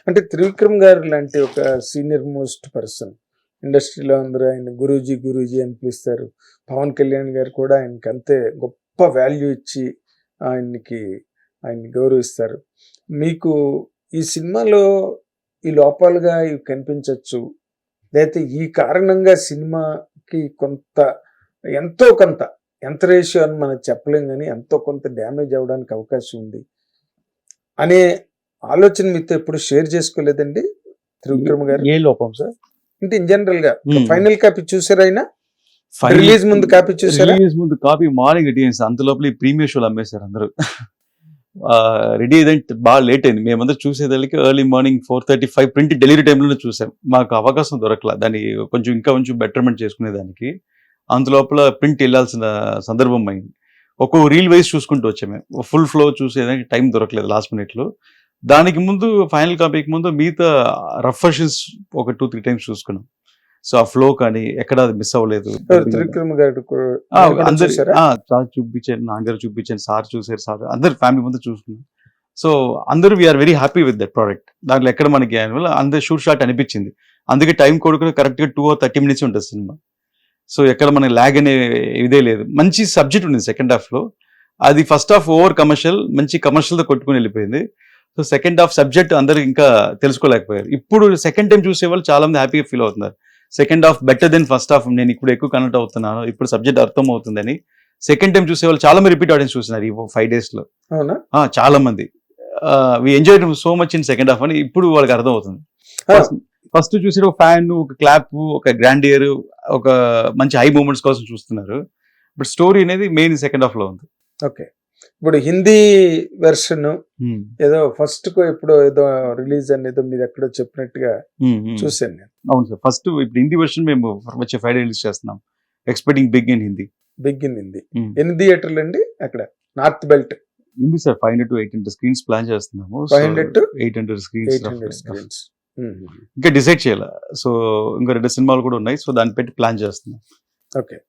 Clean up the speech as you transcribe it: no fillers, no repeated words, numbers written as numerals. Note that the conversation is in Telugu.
అంటే త్రివిక్రమ్ గారు లాంటి ఒక సీనియర్ మోస్ట్ పర్సన్ ఇండస్ట్రీలో అందరూ ఆయన గురూజీ గురూజీ అని పిలుస్తారు. పవన్ కళ్యాణ్ గారు కూడా ఆయనకి అంతే గొప్ప వాల్యూ ఇచ్చి ఆయన్ని గౌరవిస్తారు. మీకు ఈ సినిమాలో ఈ లోపాలుగా ఇవి కనిపించవచ్చు, లేకపోతే ఈ కారణంగా సినిమాకి ఎంతో కొంత ఎంత రేషియో అని మనం చెప్పలేం, కానీ ఎంతో కొంత డ్యామేజ్ అవ్వడానికి అవకాశం ఉంది అనే ఆలోచన మీతో ఎప్పుడు షేర్ చేసుకోలేదండి త్రివిక్రమ్ గారు? ఏ లోపం సార్? అంటే ఇన్ జనరల్ గా ఫైనల్ కాపీ చూసారా? అయినా రిలీజ్ ముందు కాపీ చూసారా? రిలీజ్ ముందు కాపీ మార్నింగ్ రెడీ అయింది. అంత లోపల ఈ ప్రీమియర్ షోలు అమ్మేశారు అందరూ. రెడీ అయ్యేదంటే బాగా లేట్ అయింది. మేమందరూ చూసేదానికి ఎర్లీ మార్నింగ్ 4:35 ప్రింట్ డెలివరీ టైంలోనే చూసాం. మాకు అవకాశం దొరకలా దాన్ని కొంచెం బెటర్మెంట్ చేసుకునేదానికి. అంత లోపల ప్రింట్ వెళ్ళాల్సిన సందర్భం అయింది. ఒక్కొక్క రీల్ వైజ్ చూసుకుంటూ వచ్చాము. ఫుల్ ఫ్లో చూసేదానికి టైం దొరకలేదు లాస్ట్ మినిట్ లో. దానికి ముందు ఫైనల్ కాపీకి ముందు మిగతా రఫ్ వర్షన్స్ ఒక 2-3 టైమ్స్ చూసుకున్నాం. సో ఆ ఫ్లో కానీ ఎక్కడ అది మిస్ అవ్వలేదు. త్రివిక్రమ్ గారు అందరు సార్ చూపించాను, నాన్నగారు చూపించాను, సార్ చూసారు, సార్ అందరు ఫ్యామిలీ ముందు చూసుకున్నాం. సో అందరూ we are very happy with that product. దాంట్లో ఎక్కడ మనకి అందరు షూట్ షాట్ అనిపించింది. అందుకే టైం కూడా కరెక్ట్ గా 2 or 30 minutes ఉంటుంది సినిమా. సో ఎక్కడ మనకి ల్యాగ్ అనే ఇదే లేదు. మంచి సబ్జెక్ట్ ఉంది సెకండ్ హాఫ్ లో. అది ఫస్ట్ హాఫ్ ఓవర్ కమర్షియల్, మంచి కమర్షియల్ తో కొట్టుకుని వెళ్ళిపోయింది. సో సెకండ్ హాఫ్ సబ్జెక్ట్ అందరు ఇంకా తెలుసుకోలేకపోయారు. ఇప్పుడు సెకండ్ టైం చూసే వాళ్ళు చాలా మంది హ్యాపీగా ఫీల్ అవుతున్నారు. Second half better than first half. నేను ఇప్పుడు ఎక్కువ కనెక్ట్ అవుతున్నాను, ఇప్పుడు సబ్జెక్ట్ అర్థం అవుతుందని సెకండ్ టైం చూసే వాళ్ళు చాలా మంది రిపీట్ ఆడియన్స్ చూస్తున్నారు ఈ 5 days లో. చాలా మంది we enjoy so much in second half అని ఇప్పుడు వాళ్ళకి అర్థం అవుతుంది. ఫస్ట్ చూసి ఒక ఫ్యాన్, ఒక క్లాప్, ఒక గ్రాండియర్, ఒక మంచి హై మూమెంట్స్ కోసం చూస్తున్నారు. బట్ స్టోరీ అనేది మెయిన్ సెకండ్ హాఫ్ లో ఉంది. ఓకే, ఇప్పుడు హిందీ వెర్షన్ ఏదో ఫస్ట్ కు ఎప్పుడో ఏదో రిలీజ్ అనేది మీరు ఎక్కడో చెప్పినట్టుగా చూసాను నేను. అవును సార్, ఫస్ట్ ఇప్పుడు హిందీ వెర్షన్ మేము వచ్చే Friday రిలీజ్ చేస్తున్నాం. Expecting big in Hindi. ఎన్ని థియేటర్లు అండి అక్కడ? నార్త్ బెల్ట్ ఉంది సార్. 500 to 800 స్క్రీన్స్ ప్లాన్ చేస్తున్నాము. 500 to 800 స్క్రీన్స్ ఇంకా డిసైడ్ చేయాలి. సో ఇంకా 2 సినిమాలు కూడా ఉన్నాయి. సో దాన్ని పెట్టి ప్లాన్ చేస్తున్నాం. ఓకే.